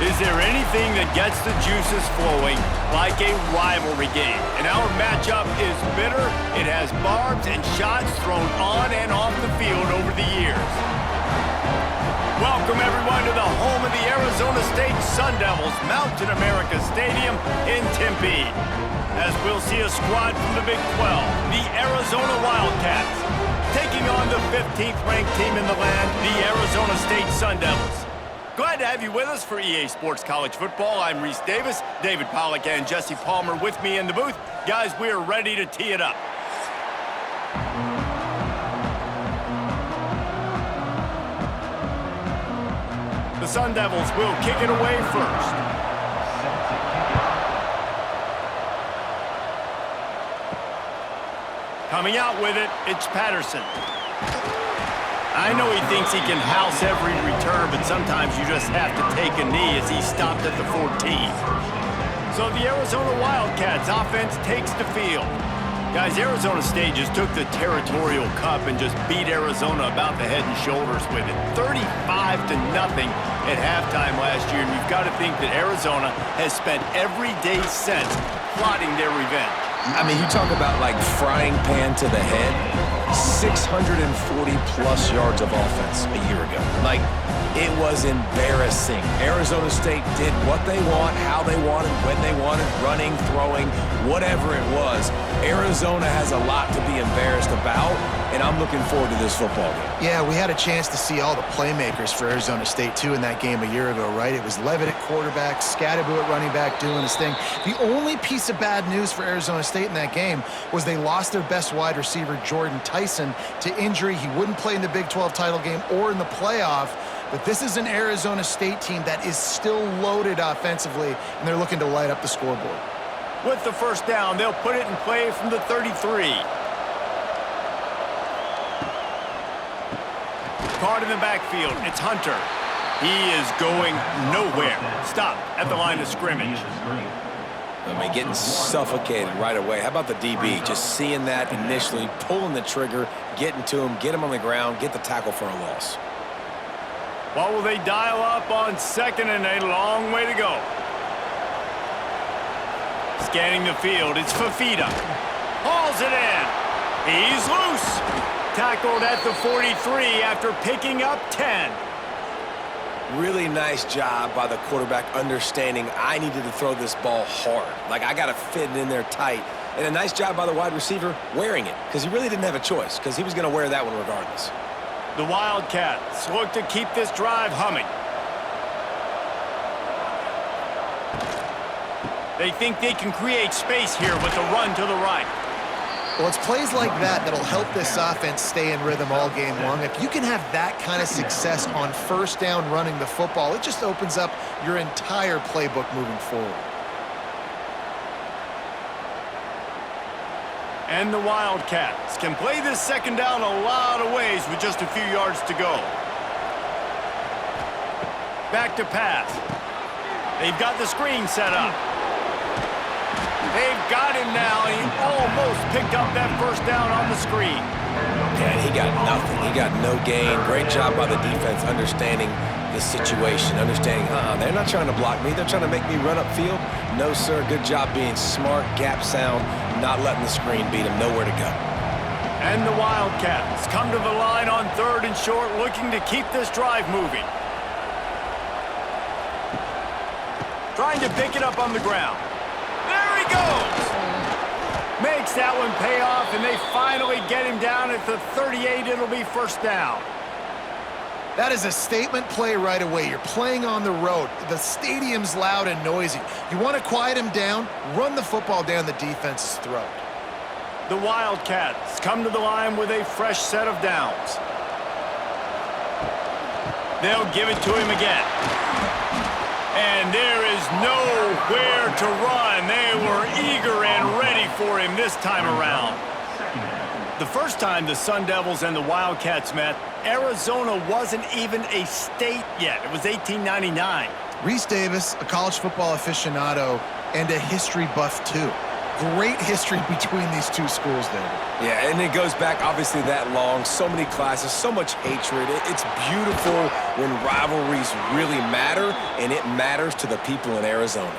Is there anything that gets the juices flowing like a rivalry game? And our matchup is bitter. It has barbs and shots thrown on and off the field over the years. Welcome, everyone, to the home of the Arizona State Sun Devils, Mountain America Stadium in Tempe. As we'll see a squad from the Big 12, the Arizona Wildcats, taking on the 15th ranked team in the land, the Arizona State Sun Devils. Glad to have you with us for EA Sports College Football. I'm Reese Davis, David Pollack and Jesse Palmer with me in the booth. Guys, we are ready to tee it up. The Sun Devils will kick it away first. Coming out with it, it's Patterson. I know he thinks he can house every return, but sometimes you just have to take a knee as he stopped at the 14. So the Arizona Wildcats offense takes the field. Guys, Arizona State just took the Territorial Cup and just beat Arizona about the head and shoulders with it. 35-0 at halftime last year, and you've got to think that Arizona has spent every day since plotting their revenge. I mean, you talk about like frying pan to the head. 640-plus yards of offense a year ago. Like, it was embarrassing. Arizona State did what they want, how they wanted, when they wanted, running, throwing, whatever it was. Arizona has a lot to be embarrassed about, and I'm looking forward to this football game. Yeah, we had a chance to see all the playmakers for Arizona State, too, in that game a year ago, right? It was Levitt at quarterback, Scadaboo at running back doing his thing. The only piece of bad news for Arizona State in that game was they lost their best wide receiver, Jordan Tyson, to injury. He wouldn't play in the Big 12 title game or in the playoff. But this is an Arizona State team that is still loaded offensively, and they're looking to light up the scoreboard. With the first down, they'll put it in play from the 33. Caught in the backfield, it's Hunter. He is going nowhere. Stop at the line of scrimmage. I mean, getting suffocated right away. How about the DB? Just seeing that initially, pulling the trigger, getting to him, get him on the ground, get the tackle for a loss. What will they dial up on second and a long way to go? Scanning the field, it's Fafita. Hauls it in. He's loose. Tackled at the 43 after picking up 10. Really nice job by the quarterback understanding I needed to throw this ball hard. Like, I got to fit it in there tight. And a nice job by the wide receiver wearing it, because he really didn't have a choice, because he was going to wear that one regardless. The Wildcats look to keep this drive humming. They think they can create space here with the run to the right. Well, it's plays like that that'll help this offense stay in rhythm all game long. If you can have that kind of success on first down running the football, it just opens up your entire playbook moving forward. And the Wildcats can play this second down a lot of ways with just a few yards to go. Back to pass. They've got the screen set up. They've got him now. He almost picked up that first down on the screen. Yeah, he got nothing. He got no gain. Great job by the defense understanding the situation, understanding, they're not trying to block me. They're trying to make me run upfield. No, sir. Good job being smart, gap sound, not letting the screen beat him. Nowhere to go. And the Wildcats come to the line on third and short, looking to keep this drive moving. Trying to pick it up on the ground. There he goes! Makes that one pay off, and they finally get him down at the 38. It'll be first down. That is a statement play right away. You're playing on the road. The stadium's loud and noisy. You want to quiet him down, run the football down the defense's throat. The Wildcats come to the line with a fresh set of downs. They'll give it to him again. And there is nowhere to run. They were eager and ready for him this time around. The first time the Sun Devils and the Wildcats met, Arizona wasn't even a state yet. It was 1899. Reese Davis, a college football aficionado and a history buff too. Great history between these two schools there. Yeah, and it goes back obviously that long. So many classes, so much hatred. It's beautiful when rivalries really matter, and it matters to the people in Arizona.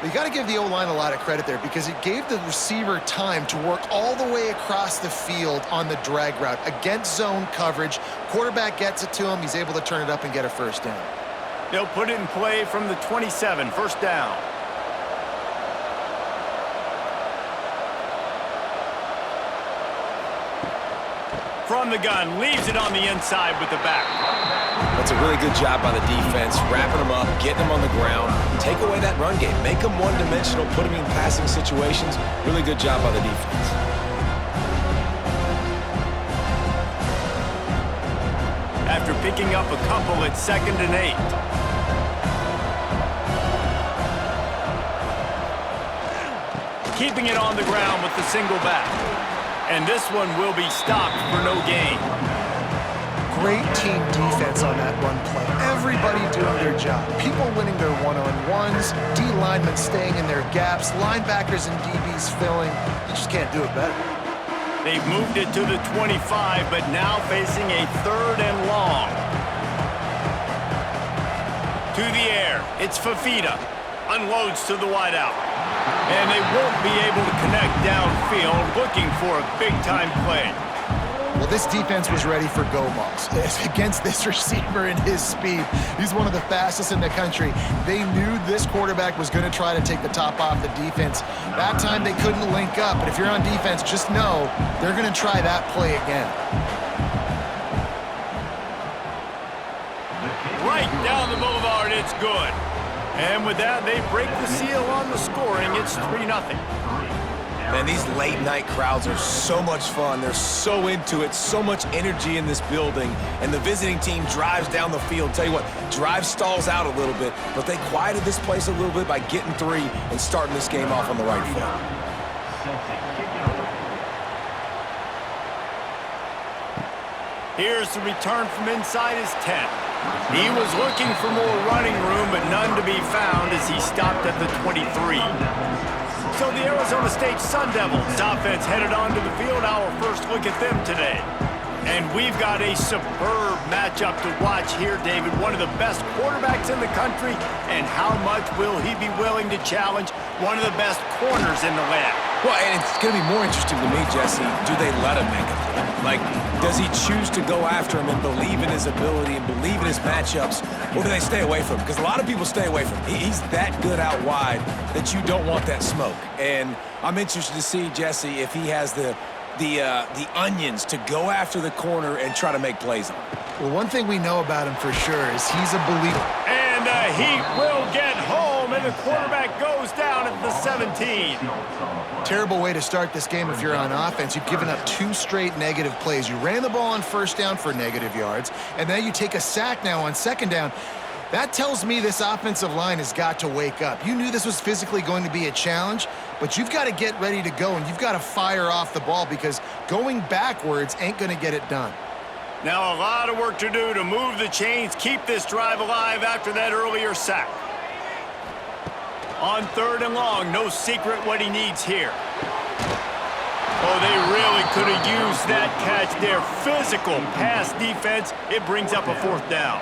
You got to give the O-line a lot of credit there because it gave the receiver time to work all the way across the field on the drag route against zone coverage. Quarterback gets it to him. He's able to turn it up and get a first down. They'll put it in play from the 27, first down. From the gun, leaves it on the inside with the back. That's a really good job by the defense, wrapping them up, getting them on the ground. Take away that run game. Make them one-dimensional, put them in passing situations. Really good job by the defense. After picking up a couple, it's 2nd and 8. Keeping it on the ground with the single back. And this one will be stopped for no gain. Great team defense on that run play. Everybody doing their job. People winning their one-on-ones, D linemen staying in their gaps, linebackers and DBs filling. You just can't do it better. They've moved it to the 25, but now facing a 3rd and long. To the air, it's Fafita. Unloads to the wideout. And they won't be able to connect downfield, looking for a big-time play. Well, this defense was ready for go balls against this receiver and his speed. He's one of the fastest in the country. They knew this quarterback was going to try to take the top off the defense. That time they couldn't link up, but if you're on defense, just know they're going to try that play again. Right down the boulevard, it's good. And with that, they break the seal on the scoring. It's 3-0. Man, these late-night crowds are so much fun. They're so into it, so much energy in this building. And the visiting team drives down the field. Tell you what, drive stalls out a little bit, but they quieted this place a little bit by getting 3 and starting this game off on the right foot. Here's the return from inside his 10. He was looking for more running room, but none to be found as he stopped at the 23. So the Arizona State Sun Devils offense headed onto the field. Our first look at them today. And we've got a superb matchup to watch here, David. One of the best quarterbacks in the country. And how much will he be willing to challenge one of the best corners in the land? Well, and it's going to be more interesting to me, Jesse, do they let him make a play? Like, does he choose to go after him and believe in his ability and believe in his matchups, or do they stay away from him? Because a lot of people stay away from him. He's that good out wide that you don't want that smoke. And I'm interested to see, Jesse, if he has the onions to go after the corner and try to make plays on him. Well, one thing we know about him for sure is he's a believer. And he will get home, and the quarterback goes down at the 17. Terrible way to start this game if you're on offense. You've given up 2 straight negative plays. You ran the ball on first down for negative yards, and then you take a sack now on second down. That tells me this offensive line has got to wake up. You knew this was physically going to be a challenge, but you've got to get ready to go, and you've got to fire off the ball because going backwards ain't going to get it done. Now a lot of work to do to move the chains, keep this drive alive after that earlier sack. On 3rd and long, no secret what he needs here. Oh, they really could have used that catch there. Physical pass defense. It brings up a 4th down.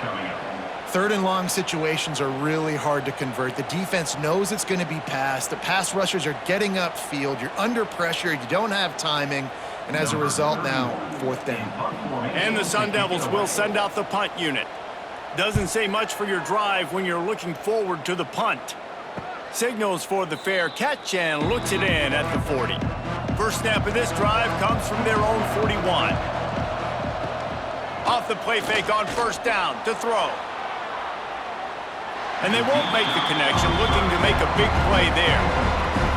3rd and long situations are really hard to convert. The defense knows it's going to be passed. The pass rushers are getting upfield. You're under pressure. You don't have timing. And as a result now, 4th down. And the Sun Devils will send out the punt unit. Doesn't say much for your drive when you're looking forward to the punt. Signals for the fair catch and looks it in at the 40. First snap of this drive comes from their own 41. Off the play fake on first down to throw. And they won't make the connection, looking to make a big play there.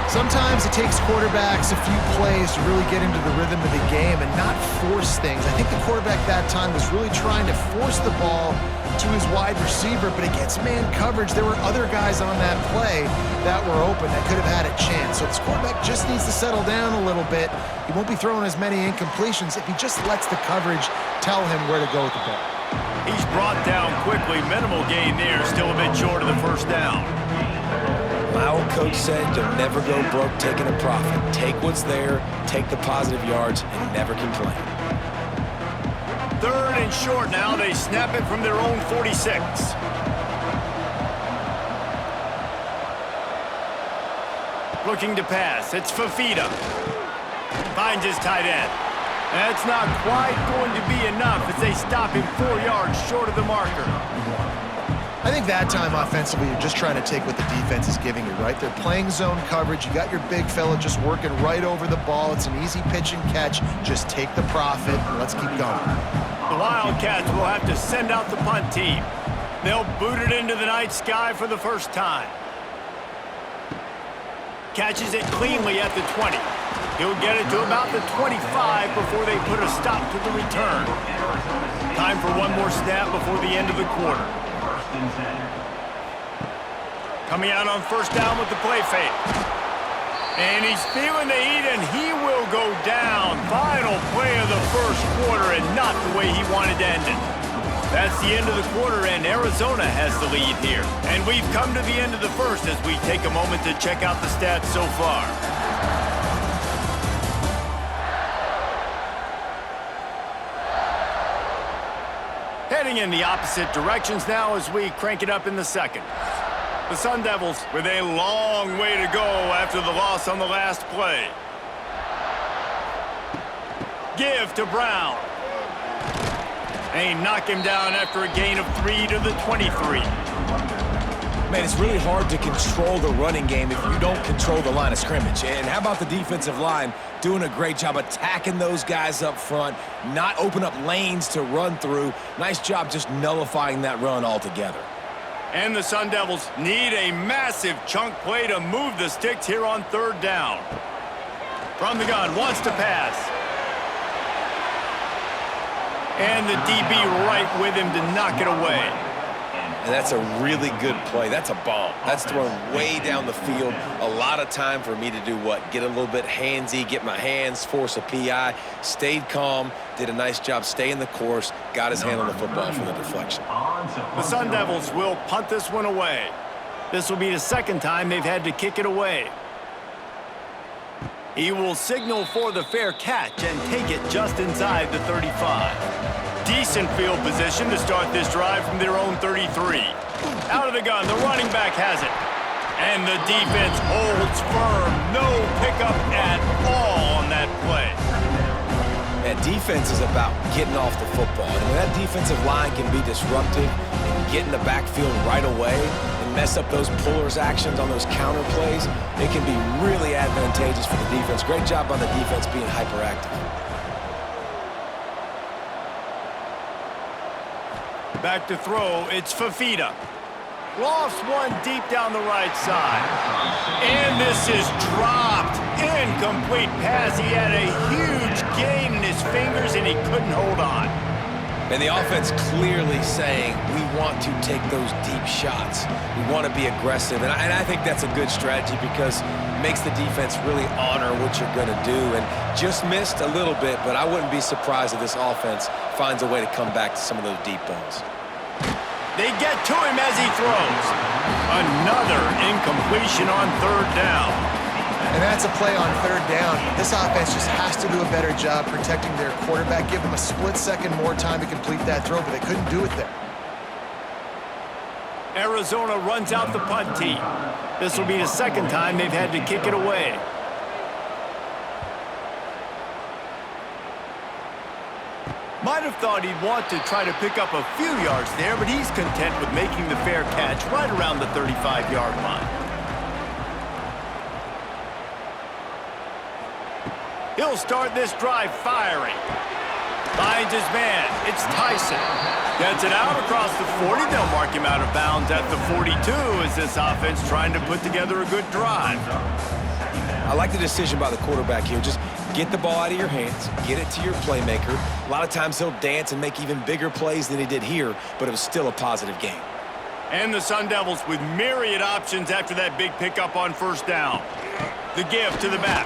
Sometimes it takes quarterbacks a few plays to really get into the rhythm of the game and not force things. I think the quarterback that time was really trying to force the ball to his wide receiver, but against man coverage, there were other guys on that play that were open that could have had a chance. So this quarterback just needs to settle down a little bit. He won't be throwing as many incompletions if he just lets the coverage tell him where to go with the ball. He's brought down quickly. Minimal gain there, still a bit short of the first down. Well, coach said, you'll never go broke taking a profit. Take what's there, take the positive yards, and never complain. 3rd and short now. They snap it from their own 46. Looking to pass. It's Fafita. Finds his tight end. That's not quite going to be enough as they stop him 4 yards short of the marker. I think that time offensively, you're just trying to take what the defense is giving you, right? They're playing zone coverage. You got your big fella just working right over the ball. It's an easy pitch and catch. Just take the profit and let's keep going. The Wildcats will have to send out the punt team. They'll boot it into the night sky for the first time. Catches it cleanly at the 20. He'll get it to about the 25 before they put a stop to the return. Time for one more snap before the end of the quarter. Coming out on first down with the play fake. And he's feeling the heat, and he will go down. Final play of the first quarter, and not the way he wanted to end it. That's the end of the quarter, and Arizona has the lead here. And we've come to the end of the first as we take a moment to check out the stats so far. Heading in the opposite directions now as we crank it up in the second. The Sun Devils with a long way to go after the loss on the last play. Give to Brown. They knock him down after a gain of 3 to the 23. Man, it's really hard to control the running game if you don't control the line of scrimmage. And how about the defensive line doing a great job attacking those guys up front, not open up lanes to run through. Nice job just nullifying that run altogether. And the Sun Devils need a massive chunk play to move the sticks here on 3rd down. From the gun, wants to pass. And the DB right with him to knock it away. And that's a really good play. That's a bomb. That's thrown way down the field. A lot of time for me to do what? Get a little bit handsy, get my hands, force a PI. Stayed calm, did a nice job staying the course, got his hand on the football for the deflection. The Sun Devils will punt this one away. This will be the second time they've had to kick it away. He will signal for the fair catch and take it just inside the 35. Decent field position to start this drive from their own 33. Out of the gun, the running back has it. And the defense holds firm. No pickup at all on that play. That defense is about getting off the football. And when that defensive line can be disruptive and get in the backfield right away and mess up those pullers actions on those counter plays, it can be really advantageous for the defense. Great job by the defense being hyperactive. Back to throw, it's Fafita. Lofts one deep down the right side. And this is dropped. Incomplete pass. He had a huge gain in his fingers and he couldn't hold on. And the offense clearly saying, we want to take those deep shots. We want to be aggressive. And I think that's a good strategy because it makes the defense really honor what you're going to do. And just missed a little bit, but I wouldn't be surprised if this offense finds a way to come back to some of those deep balls. They get to him as he throws. Another incompletion on 3rd down. And that's a play on 3rd down. This offense just has to do a better job protecting their quarterback. Give them a split second more time to complete that throw, but they couldn't do it there. Arizona runs out the punt team. This will be the second time they've had to kick it away. Might have thought he'd want to try to pick up a few yards there, but he's content with making the fair catch right around the 35-yard line. He'll start this drive firing. Finds his man. It's Tyson. Gets it out across the 40. They'll mark him out of bounds at the 42 as this offense trying to put together a good drive. I like the decision by the quarterback here. Just get the ball out of your hands, get it to your playmaker. A lot of times he'll dance and make even bigger plays than he did here, but it was still a positive game. And the Sun Devils with myriad options after that big pickup on 1st down. The give to the back.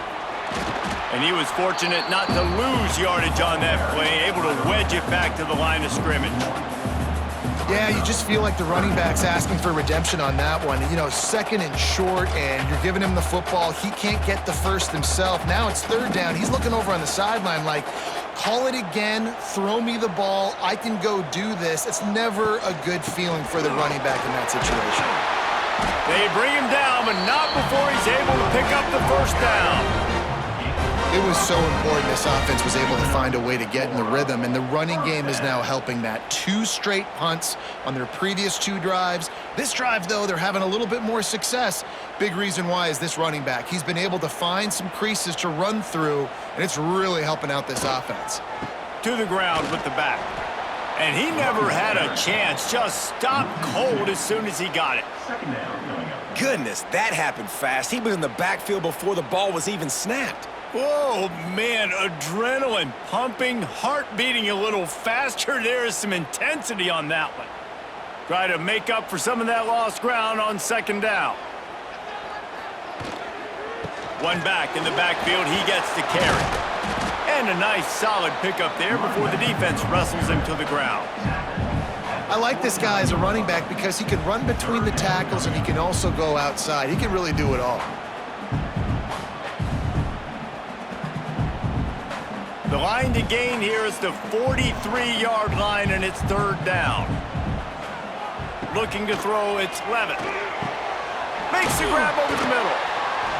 And he was fortunate not to lose yardage on that play, able to wedge it back to the line of scrimmage. Yeah, you just feel like the running back's asking for redemption on that one. You know, second and short, and you're giving him the football. He can't get the first himself. Now it's third down. He's looking over on the sideline like, call it again, throw me the ball, I can go do this. It's never a good feeling for the running back in that situation. They bring him down, but not before he's able to pick up the first down. It was so important this offense was able to find a way to get in the rhythm, and the running game is now helping that. 2 straight punts on their previous 2 drives. This drive, though, they're having a little bit more success. Big reason why is this running back. He's been able to find some creases to run through, and it's really helping out this offense. To the ground with the back. And he never had a chance. Just stopped cold as soon as he got it. Goodness, that happened fast. He was in the backfield before the ball was even snapped. Oh, man, adrenaline pumping, heart beating a little faster. There is some intensity on that one. Try to make up for some of that lost ground on second down. One back in the backfield, he gets the carry. And a nice solid pickup there before the defense wrestles him to the ground. I like this guy as a running back because he can run between the tackles and he can also go outside. He can really do it all. The line to gain here is the 43-yard line, and it's third down. Looking to throw, it's Levitt. Makes the grab over the middle.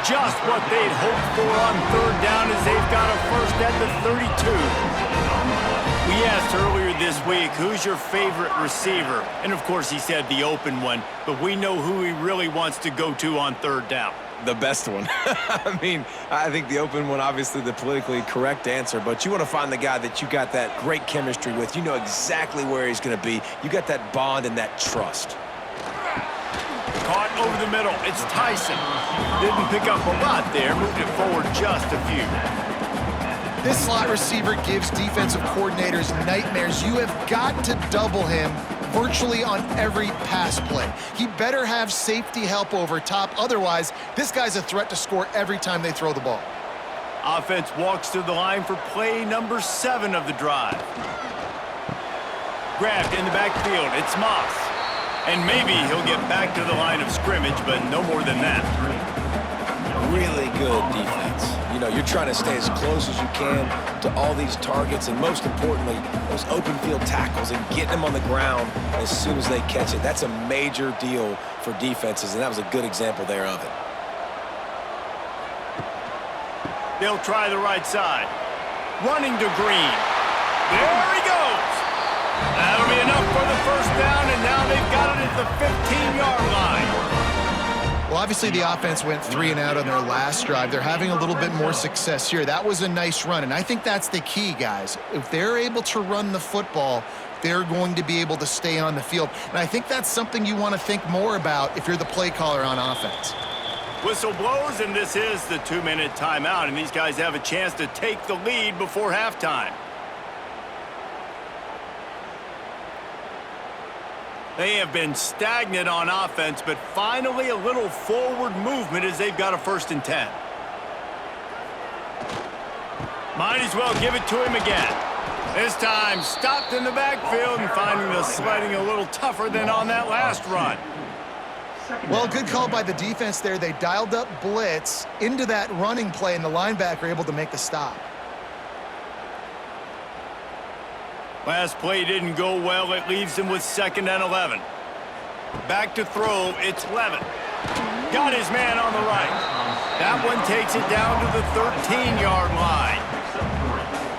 Just what they'd hoped for on third down as they've got a first at the 32. We asked earlier this week, who's your favorite receiver? And, of course, he said the open one, but we know who he really wants to go to on third down. The best one. I mean, I think the open one, obviously the politically correct answer, but you want to find the guy that you got that great chemistry with. You know exactly where he's going to be. You got that bond and that trust. Caught over the middle. It's Tyson. Didn't pick up a lot there. Moved it forward just a few. This slot receiver gives defensive coordinators nightmares. You have got to double him virtually on every pass play. He better have safety help over top. Otherwise, this guy's a threat to score every time they throw the ball. Offense walks to the line for play number 7 of the drive. Grabbed in the backfield. It's Moss. And maybe he'll get back to the line of scrimmage, but no more than that. Really good defense. You know, you're trying to stay as close as you can to all these targets, and most importantly, those open field tackles and getting them on the ground as soon as they catch it. That's a major deal for defenses, and that was a good example there of it. They'll try the right side. Running to Green. There he goes. That'll be enough for the first down, and now they've got it at the 15-yard line. Well, obviously the offense went 3 and out on their last drive. They're having a little bit more success here. That was a nice run, and I think that's the key, guys. If they're able to run the football, they're going to be able to stay on the field. And I think that's something you want to think more about if you're the play caller on offense. Whistle blows, and this is the 2-minute timeout, and these guys have a chance to take the lead before halftime. They have been stagnant on offense, but finally a little forward movement as they've got a 1st and 10. Might as well give it to him again. This time stopped in the backfield and finding the sledding a little tougher than on that last run. Well, good call by the defense there. They dialed up blitz into that running play, and the linebacker able to make the stop. Last play didn't go well. It leaves him with 2nd and 11. Back to throw. It's Levitt. Got his man on the right. That one takes it down to the 13-yard line.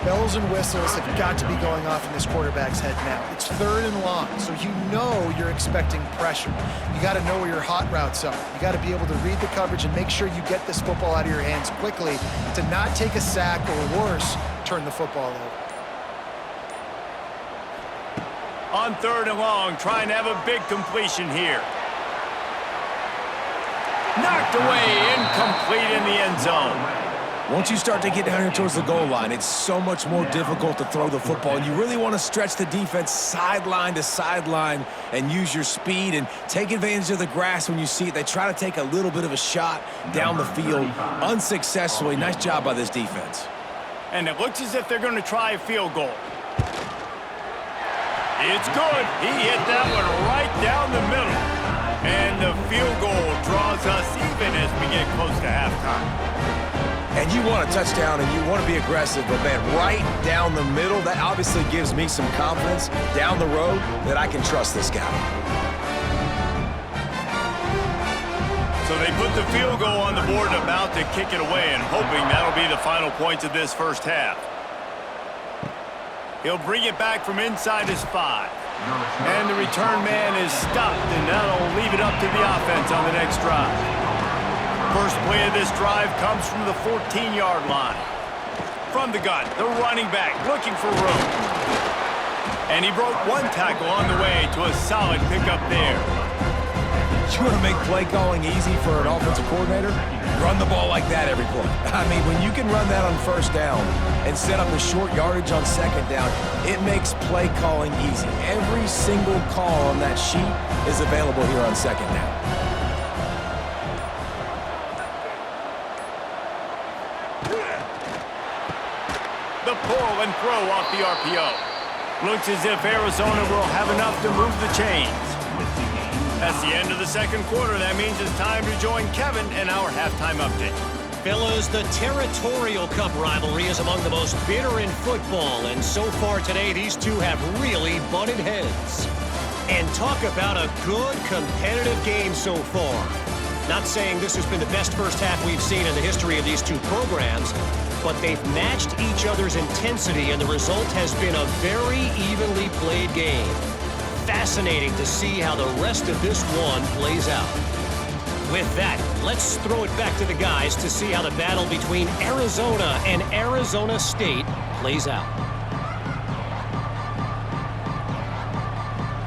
Bells and whistles have got to be going off in this quarterback's head now. It's 3rd and long, so you know you're expecting pressure. You got to know where your hot routes are. You got to be able to read the coverage and make sure you get this football out of your hands quickly to not take a sack or worse, turn the football over. On 3rd and long, trying to have a big completion here. Knocked away, incomplete in the end zone. Once you start to get down here towards the goal line, it's so much more difficult to throw the football. And you really want to stretch the defense sideline to sideline and use your speed and take advantage of the grass when you see it. They try to take a little bit of a shot down the field unsuccessfully. Nice job by this defense. And it looks as if they're going to try a field goal. It's good. He hit that one right down the middle. And the field goal draws us even as we get close to halftime. And you want a touchdown and you want to be aggressive, but man, right down the middle, that obviously gives me some confidence down the road that I can trust this guy. So they put the field goal on the board and about to kick it away and hoping that'll be the final points of this first half. He'll bring it back from inside his 5. And the return man is stopped, and that'll leave it up to the offense on the next drive. First play of this drive comes from the 14-yard line. From the gun, the running back looking for room. And he broke one tackle on the way to a solid pickup there. You want to make play calling easy for an offensive coordinator? Run the ball like that every play. I mean, when you can run that on first down and set up a short yardage on second down, it makes play calling easy. Every single call on that sheet is available here on second down. The pull and throw off the RPO. Looks as if Arizona will have enough to move the chains. That's the end of the second quarter. That means it's time to join Kevin in our halftime update. Fellas, the Territorial Cup rivalry is among the most bitter in football, and so far today, these two have really butted heads. And talk about a good, competitive game so far. Not saying this has been the best first half we've seen in the history of these two programs, but they've matched each other's intensity, and the result has been a very evenly played game. Fascinating to see how the rest of this one plays out. With that, let's throw it back to the guys to see how the battle between Arizona and Arizona State plays out.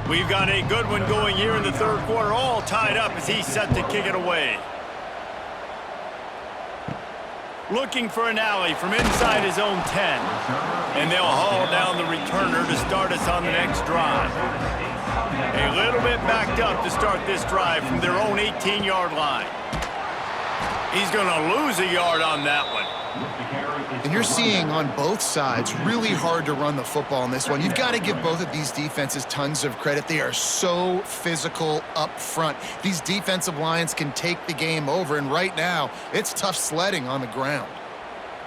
We've got a good one going here in the third quarter, all tied up as he's set to kick it away. Looking for an alley from inside his own 10. And they'll haul down the returner to start us on the next drive. A little bit backed up to start this drive from their own 18-yard line. He's going to lose a yard on that one. And you're seeing on both sides really hard to run the football in this one. You've got to give both of these defenses tons of credit. They are so physical up front. These defensive lines can take the game over, and right now, it's tough sledding on the ground.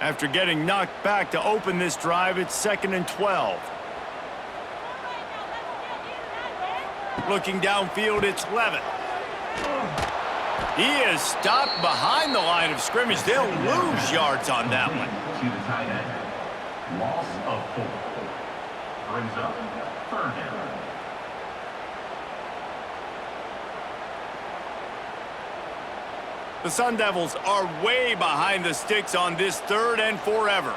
After getting knocked back to open this drive, it's 2nd and 12. Looking downfield, it's Levitt. He is stopped behind the line of scrimmage. They'll lose yards on that one. To the tight end. Loss of 4. Brings up third down. The Sun Devils are way behind the sticks on this 3rd and forever.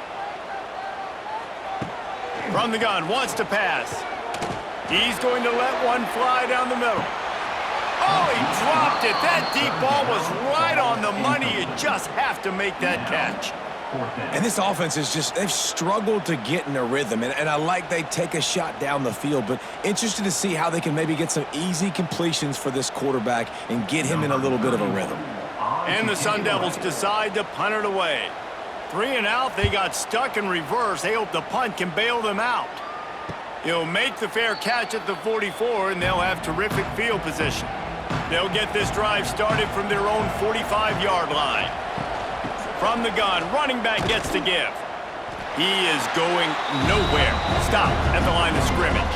From the gun, wants to pass. He's going to let one fly down the middle. Oh, he dropped it. That deep ball was right on the money. You just have to make that catch. And this offense is just, they've struggled to get in a rhythm. And I like they take a shot down the field, but interested to see how they can maybe get some easy completions for this quarterback and get him in a little bit of a rhythm. And the Sun Devils decide to punt it away. 3 and out, they got stuck in reverse. They hope the punt can bail them out. He'll make the fair catch at the 44, and they'll have terrific field position. They'll get this drive started from their own 45-yard line. From the gun, running back gets to give. He is going nowhere. Stop at the line of scrimmage.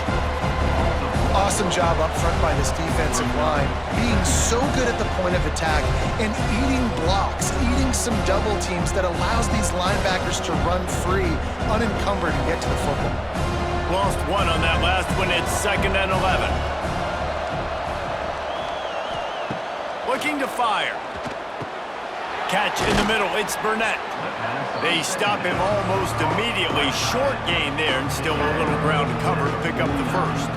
Awesome job up front by this defensive line, being so good at the point of attack and eating blocks, eating some double teams that allows these linebackers to run free, unencumbered, and get to the football. Lost one on that last one. It's 2nd and 11. Looking to fire. Catch in the middle. It's Burnett. They stop him almost immediately. Short gain there, and still a little ground to cover to pick up the first.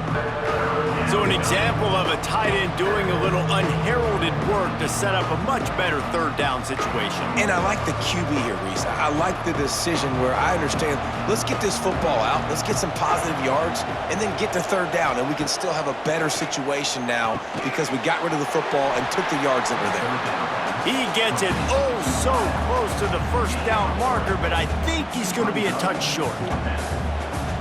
So an example of a tight end doing a little unheralded work to set up a much better 3rd down situation. And I like the QB here, Reese. I like the decision where I understand, let's get this football out, let's get some positive yards, and then get to 3rd down, and we can still have a better situation now because we got rid of the football and took the yards that were there. He gets it oh so close to the 1st down marker, but I think he's going to be a touch short.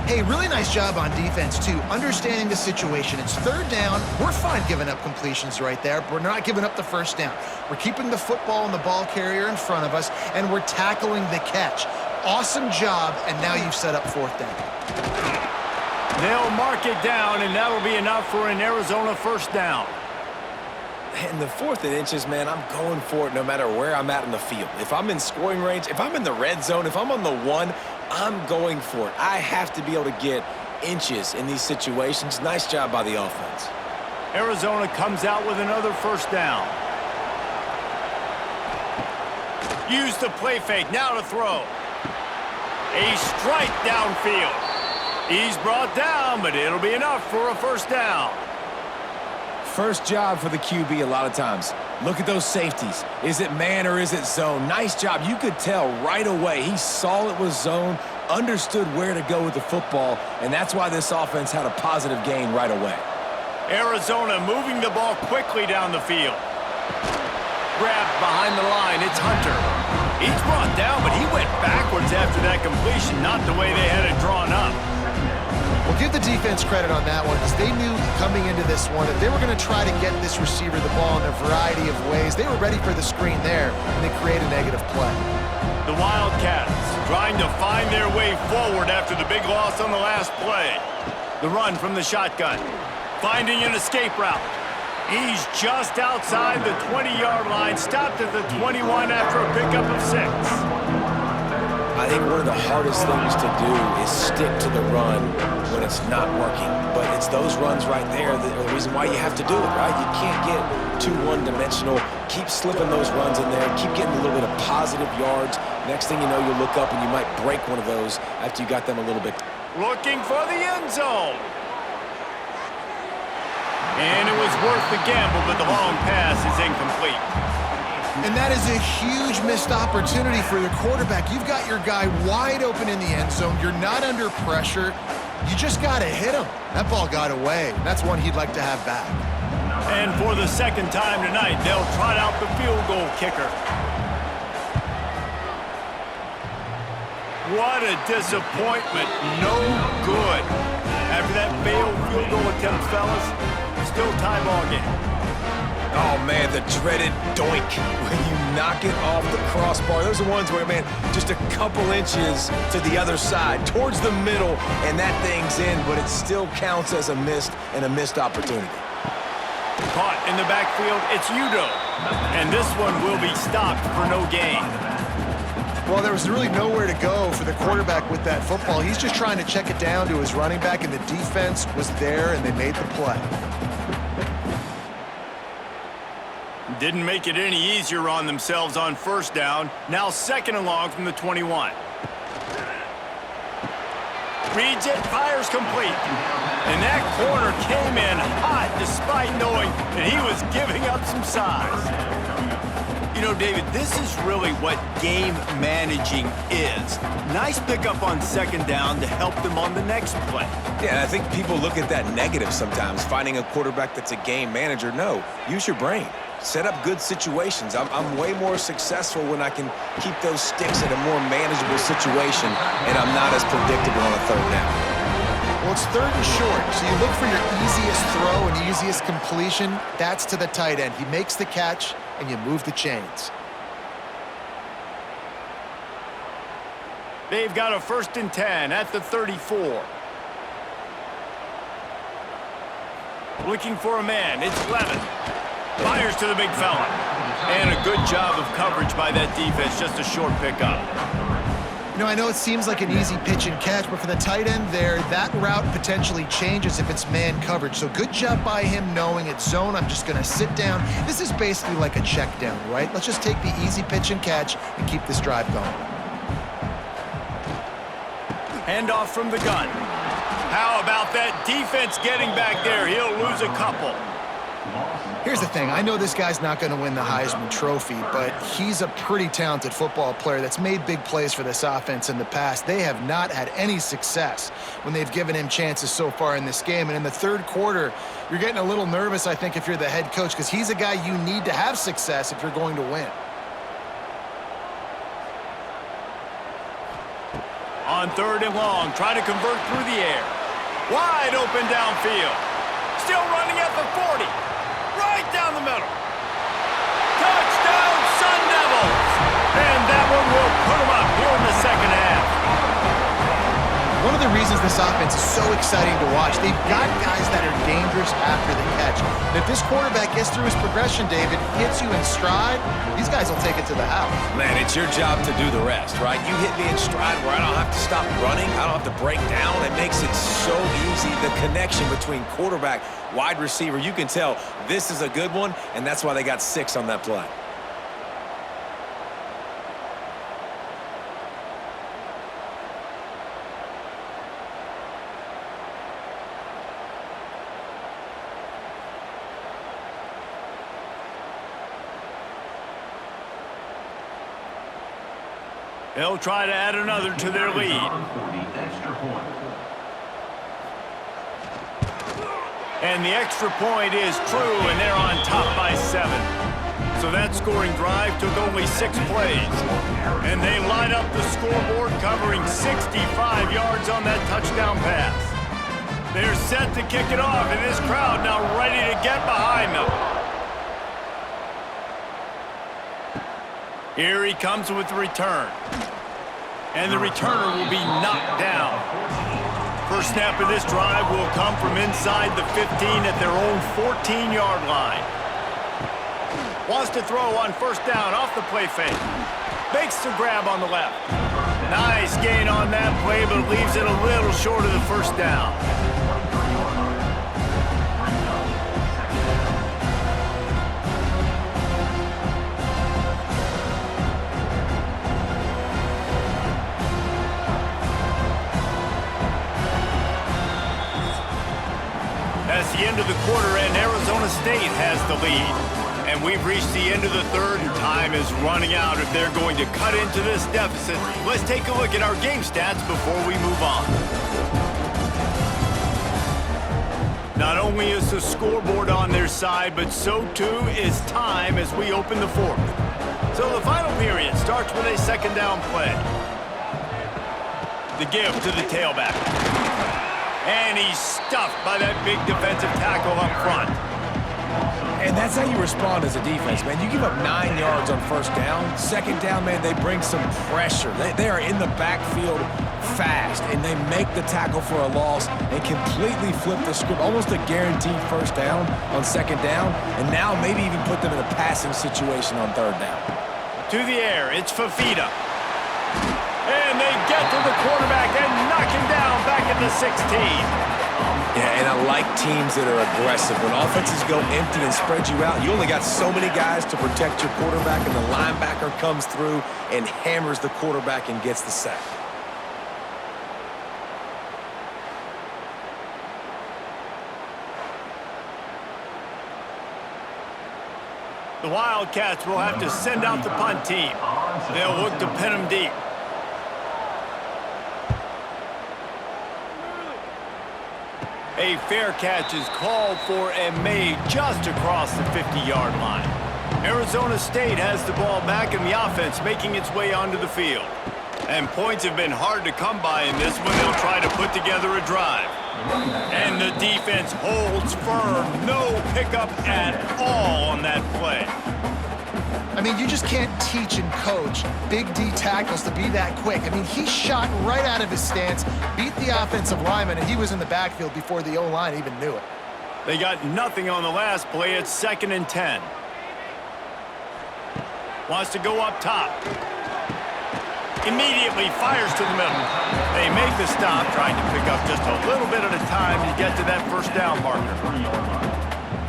Hey, really nice job on defense, too, understanding the situation. It's third down. We're fine giving up completions right there. We're not giving up the first down. We're keeping the football and the ball carrier in front of us, and we're tackling the catch. Awesome job, and now you've set up fourth down. They'll mark it down, and that'll be enough for an Arizona first down. In the 4th and inches, man, I'm going for it no matter where I'm at in the field. If I'm in scoring range, if I'm in the red zone, if I'm on the 1, I'm going for it. I have to be able to get inches in these situations. Nice job by the offense. Arizona comes out with another first down. Use the play fake, now to throw. A strike downfield. He's brought down, but it'll be enough for a first down. First job for the QB a lot of times. Look at those safeties. Is it man or is it zone? Nice job. You could tell right away. He saw it was zone, understood where to go with the football, and that's why this offense had a positive gain right away. Arizona moving the ball quickly down the field. Grabbed behind the line. It's Hunter. He's brought down, but he went backwards after that completion, not the way they had it drawn up. Well, give the defense credit on that one because they knew coming into this one that they were going to try to get this receiver the ball in a variety of ways. They were ready for the screen there, and they create a negative play. The Wildcats trying to find their way forward after the big loss on the last play. The run from the shotgun. Finding an escape route. He's just outside the 20-yard line, stopped at the 21 after a pickup of 6. I think one of the hardest things to do is stick to the run when it's not working. But it's those runs right there that are the reason why you have to do it, right? You can't get too one-dimensional. Keep slipping those runs in there. Keep getting a little bit of positive yards. Next thing you know, you look up and you might break one of those after you got them a little bit. Looking for the end zone. And it was worth the gamble, but the long pass is incomplete. And that is a huge missed opportunity for the quarterback. You've got your guy wide open in the end zone. You're not under pressure. You just got to hit him. That ball got away. That's one he'd like to have back. And for the second time tonight, they'll trot out the field goal kicker. What a disappointment. No good. After that failed field goal attempt, fellas, still tie ball game. Oh, man, the dreaded doink when you knock it off the crossbar. Those are ones where, man, just a couple inches to the other side, towards the middle, and that thing's in, but it still counts as a missed opportunity. Caught in the backfield, it's Udo. And this one will be stopped for no gain. Well, there was really nowhere to go for the quarterback with that football. He's just trying to check it down to his running back, and the defense was there, and they made the play. Didn't make it any easier on themselves on first down. Now second and long from the 21. Reads it, fires complete. And that corner came in hot despite knowing that he was giving up some size. You know, David, this is really what game managing is. Nice pickup on second down to help them on the next play. Yeah, and I think people look at that negative sometimes, finding a quarterback that's a game manager. No, use your brain. Set up good situations. I'm way more successful when I can keep those sticks in a more manageable situation, and I'm not as predictable on a third down. Well, it's third and short, so you look for your easiest throw and easiest completion. That's to the tight end. He makes the catch, and you move the chains. They've got a 1st and 10 at the 34. Looking for a man. It's Levin. Fires to the big fella. And a good job of coverage by that defense. Just a short pickup. You know, I know it seems like an easy pitch and catch, but for the tight end there, that route potentially changes if it's man coverage. So good job by him knowing it's zone. I'm just going to sit down. This is basically like a check down, right? Let's just take the easy pitch and catch and keep this drive going. Handoff from the gun. How about that defense getting back there? He'll lose a couple. Here's the thing. I know this guy's not going to win the Heisman Trophy, but he's a pretty talented football player that's made big plays for this offense in the past. They have not had any success when they've given him chances so far in this game. And in the third quarter, you're getting a little nervous, I think, if you're the head coach, because he's a guy you need to have success if you're going to win. On 3rd and long, try to convert through the air. Wide open downfield. Still running at the 40. Right down the middle. Touchdown, Sun Devils! And that one will put them up here in the second half. One of the reasons this offense is so exciting to watch, they've got guys that are dangerous after the catch. And if this quarterback gets through his progression, David, hits you in stride, these guys will take it to the house. Man, it's your job to do the rest, right? You hit me in stride where I don't have to stop running. I don't have to break down. It makes it so easy. The connection between quarterback, wide receiver, you can tell this is a good one, and that's why they got 6 on that play. They'll try to add another to their lead. And the extra point is true, and they're on top by 7. So that scoring drive took only 6 plays. And they light up the scoreboard, covering 65 yards on that touchdown pass. They're set to kick it off, and this crowd now ready to get behind them. Here he comes with the return. And the returner will be knocked down. First snap of this drive will come from inside the 15 at their own 14-yard line. Wants to throw on first down off the play fake. Makes the grab on the left. Nice gain on that play, but leaves it a little short of the first down. That's the end of the quarter, and Arizona State has the lead. And we've reached the end of the third, and time is running out if they're going to cut into this deficit. Let's take a look at our game stats before we move on. Not only is the scoreboard on their side, but so too is time as we open the fourth. So the final period starts with a second down play. The give to the tailback. And he's stuffed by that big defensive tackle up front. And that's how you respond as a defense, man. You give up 9 yards on first down. Second down, man, they bring some pressure. They are in the backfield fast, and they make the tackle for a loss and completely flip the script. Almost a guaranteed first down on second down, and now maybe even put them in a passing situation on third down. To the air, it's Fafita. And they get to the quarterback and knock him down back at the 16. Yeah, and I like teams that are aggressive. When offenses go empty and spread you out, you only got so many guys to protect your quarterback, and the linebacker comes through and hammers the quarterback and gets the sack. The Wildcats will have to send out the punt team. They'll look to pin them deep. A fair catch is called for and made just across the 50-yard line. Arizona State has the ball back in the offense, making its way onto the field. And points have been hard to come by in this one. They'll try to put together a drive. And the defense holds firm. No pickup at all on that play. I mean, you just can't teach and coach Big D tackles to be that quick. I mean, he shot right out of his stance, beat the offensive lineman, and he was in the backfield before the O-line even knew it. They got nothing on the last play. It's 2nd and 10. Wants to go up top. Immediately fires to the middle. They make the stop, trying to pick up just a little bit at a time to get to that first down marker.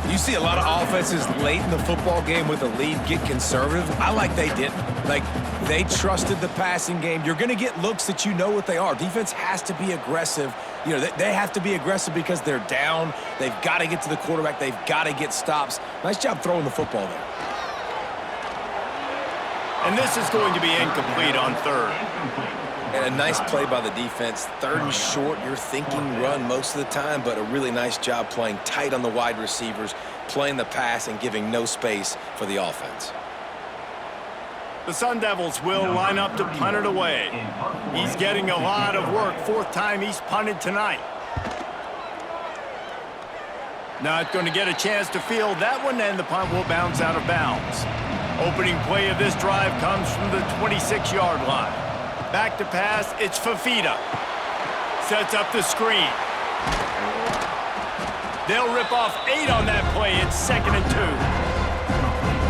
You see a lot of offenses late in the football game with a lead get conservative. I like they didn't. Like, they trusted the passing game. You're going to get looks that you know what they are. Defense has to be aggressive. You know, they have to be aggressive because they're down. They've got to get to the quarterback. They've got to get stops. Nice job throwing the football there. And this is going to be incomplete on third. And a nice play by the defense. 3rd and short, you're thinking run most of the time, but a really nice job playing tight on the wide receivers, playing the pass and giving no space for the offense. The Sun Devils will line up to punt it away. He's getting a lot of work. 4th time he's punted tonight. Not going to get a chance to field that one, and the punt will bounce out of bounds. Opening play of this drive comes from the 26-yard line. Back to pass, it's Fafita. Sets up the screen. They'll rip off 8 on that play. It's 2nd and 2.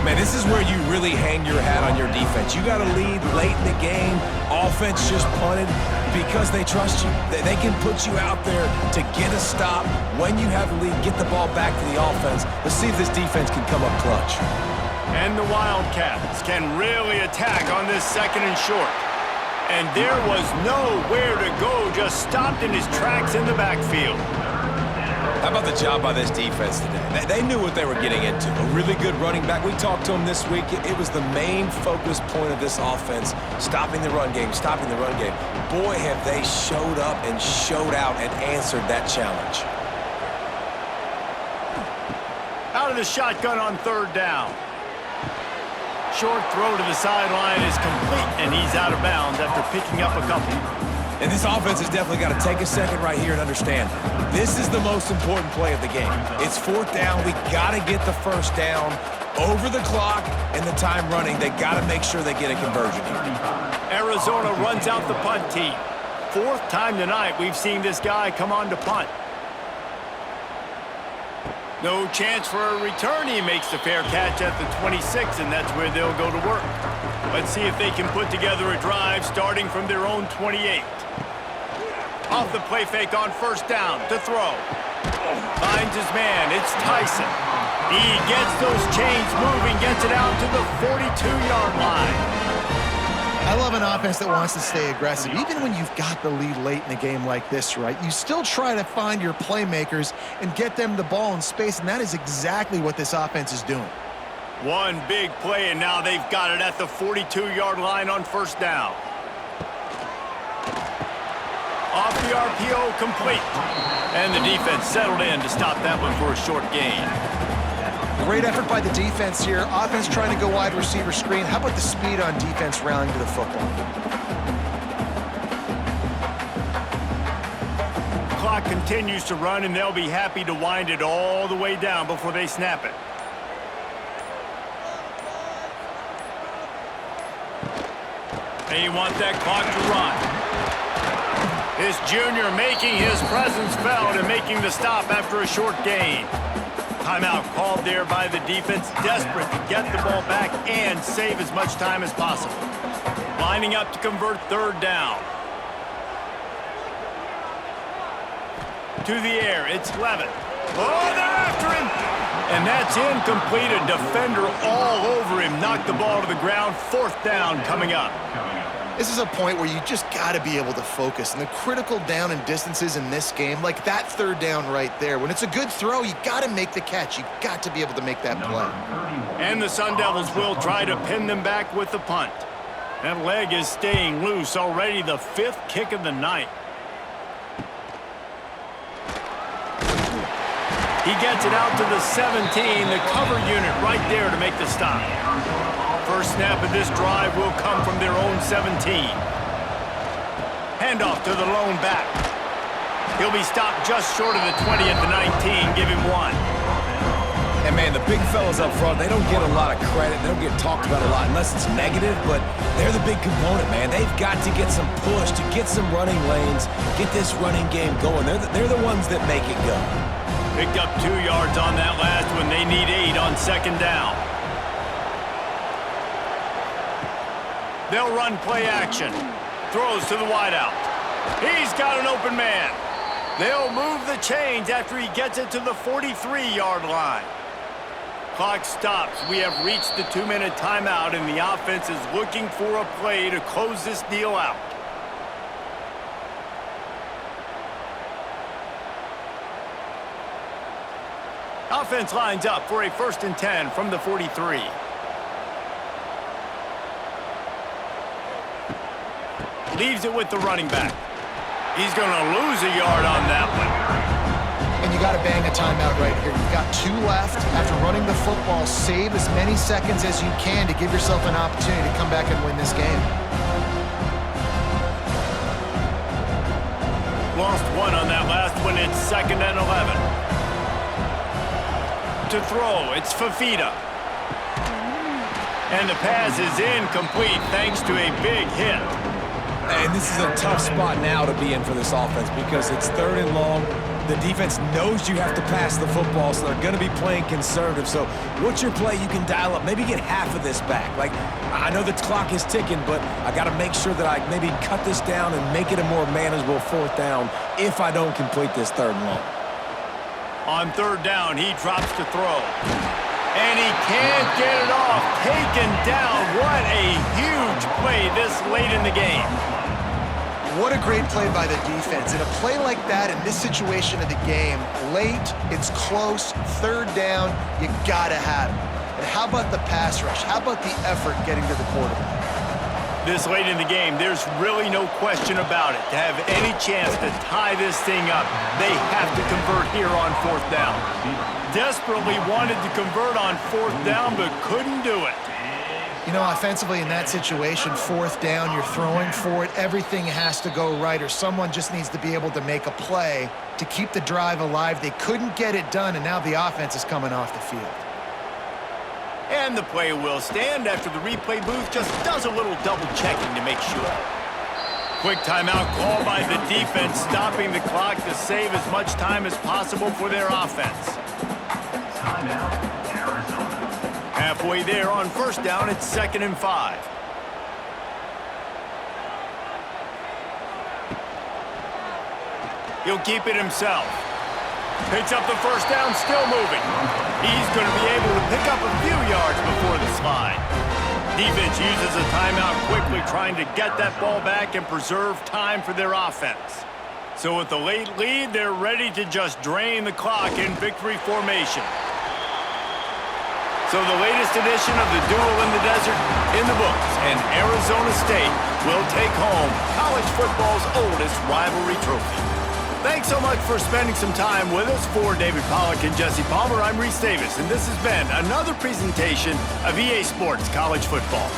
Man, this is where you really hang your hat on your defense. You got to lead late in the game. Offense just punted because they trust you. They can put you out there to get a stop. When you have the lead, get the ball back to the offense. Let's see if this defense can come up clutch. And the Wildcats can really attack on this 2nd and short. And there was nowhere to go, just stopped in his tracks in the backfield. How about the job by this defense today? They knew what they were getting into. A really good running back. We talked to him this week. It was the main focus point of this offense, stopping the run game, stopping the run game. Boy, have they showed up and showed out and answered that challenge. Out of the shotgun on 3rd down. Short throw to the sideline is complete, and he's out of bounds after picking up a couple. And this offense has definitely got to take a second right here and understand this is the most important play of the game. It's 4th down. We got to get the 1st down over the clock and the time running. They got to make sure they get a conversion here. Arizona runs out the punt team. 4th time tonight we've seen this guy come on to punt. No chance for a return. He makes the fair catch at the 26, and that's where they'll go to work. Let's see if they can put together a drive starting from their own 28. Off the play fake on 1st down to throw. Finds his man. It's Tyson. He gets those chains moving, gets it out to the 42-yard line. I love an offense that wants to stay aggressive. Even when you've got the lead late in the game like this, right, you still try to find your playmakers and get them the ball in space, and that is exactly what this offense is doing. One big play, and now they've got it at the 42-yard line on 1st down. Off the RPO, complete. And the defense settled in to stop that one for a short gain. Great effort by the defense here. Offense trying to go wide receiver screen. How about the speed on defense rallying to the football? Clock continues to run, and they'll be happy to wind it all the way down before they snap it. They want that clock to run. This junior making his presence felt and making the stop after a short gain. Timeout called there by the defense, desperate to get the ball back and save as much time as possible. Lining up to convert 3rd down. To the air, it's Levin. Oh, they're after him! And that's incomplete. A defender all over him. Knocked the ball to the ground. 4th down coming up. This is a point where you just got to be able to focus. And the critical down and distances in this game, like that 3rd down right there, when it's a good throw, you got to make the catch. You got to be able to make that play. And the Sun Devils will try to pin them back with the punt. That leg is staying loose. Already the 5th kick of the night. He gets it out to the 17. The cover unit right there to make the stop. First snap of this drive will come from their own 17. Handoff to the lone back. He'll be stopped just short of the 20 at the 19. Give him 1. And, man, the big fellas up front, they don't get a lot of credit. They don't get talked about a lot unless it's negative, but they're the big component, man. They've got to get some push, to get some running lanes, get this running game going. They're the ones that make it go. Picked up 2 yards on that last one. They need 8 on 2nd down. They'll run play action. Throws to the wideout. He's got an open man. They'll move the chains after he gets it to the 43-yard line. Clock stops. We have reached the 2-minute timeout, and the offense is looking for a play to close this deal out. Offense lines up for a 1st and 10 from the 43. Leaves it with the running back. He's going to lose a yard on that one. And you got to bang a timeout right here. You've got 2 left. After running the football, save as many seconds as you can to give yourself an opportunity to come back and win this game. Lost 1 on that last one. It's 2nd and 11. To throw, it's Fafita. And the pass is incomplete thanks to a big hit. And this is a tough spot now to be in for this offense because it's 3rd and long. The defense knows you have to pass the football, so they're going to be playing conservative. So what's your play you can dial up? Maybe get half of this back. Like, I know the clock is ticking, but I got to make sure that I maybe cut this down and make it a more manageable 4th down if I don't complete this 3rd and long. On 3rd down, he drops to throw. And he can't get it off. Taken down. What a huge play this late in the game. What a great play by the defense. In a play like that, in this situation of the game, late, it's close, 3rd down, you got to have it. And how about the pass rush? How about the effort getting to the quarterback? This late in the game, there's really no question about it. To have any chance to tie this thing up, they have to convert here on 4th down. Desperately wanted to convert on 4th down, but couldn't do it. You know, offensively in that situation, 4th down, you're throwing for it. Everything has to go right, or someone just needs to be able to make a play to keep the drive alive. They couldn't get it done, and now the offense is coming off the field. And the play will stand after the replay booth just does a little double checking to make sure. Quick timeout call by the defense, stopping the clock to save as much time as possible for their offense. Timeout, Arizona. Halfway there on 1st down, it's 2nd and 5. He'll keep it himself. Picks up the 1st down, still moving. He's going to be able to pick up a few yards before the slide. Defense uses a timeout quickly, trying to get that ball back and preserve time for their offense. So with the late lead, they're ready to just drain the clock in victory formation. So the latest edition of the Duel in the Desert in the books, and Arizona State will take home college football's oldest rivalry trophy. Thanks so much for spending some time with us. For David Pollack and Jesse Palmer, I'm Reese Davis, and this has been another presentation of EA Sports College Football.